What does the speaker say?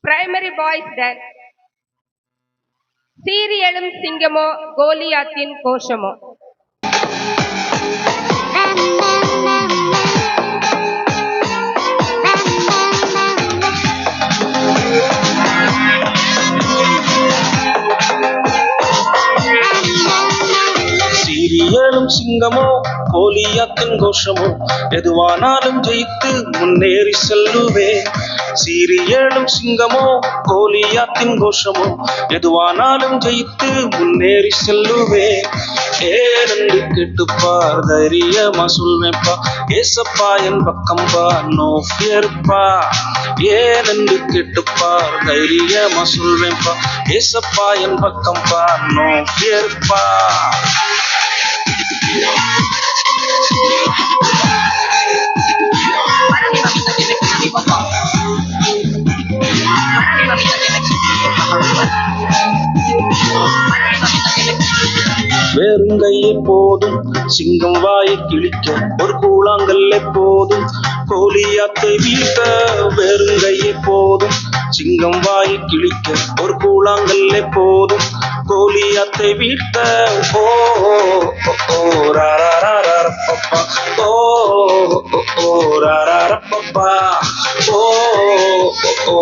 Primary boys dance. சீரியலும் சிங்கமோ கோலியாத்தின் கோஷமோ. சீரியலும் சிங்கமோ கோலியாத்தின் கோஷமோ, எதுவானாலும் ஜெயித்து முன்னேறி செல்லுவே. சீரியலும் சிங்கமோ கோலியாத்தின் கோஷமோ, எதுவானாலும் ஜெயித்து முன்னேறி செல்லுவே. ஏனென்று கேட்டுப்பார், தைரியமா சொல்வேப்பா, ஏசப்பா என் பக்கம்பா, நோ ஃபியர்ப்பா. ஏனென்று கேட்டுப்பார், தைரியமா சொல்வேப்பா, ஏசப்பா என் பக்கம்பா, நோ ஃபியர்ப்பா. வெறுங்கையே போதும் சிங்கம் வாயை கிழிக்க, ஒரு கூழாங்கல்லே போதும் கோலியாத்தை வீழ்த்த. வெறுங்கையே போதும் சிங்கம் வாயை கிழிக்க, ஒரு கூழாங்கல்லே போதும் கோலியாத்தை வீழ்த்த. ஓ ஓ ராரா ஓ ஓ ராரா ஓ ஓ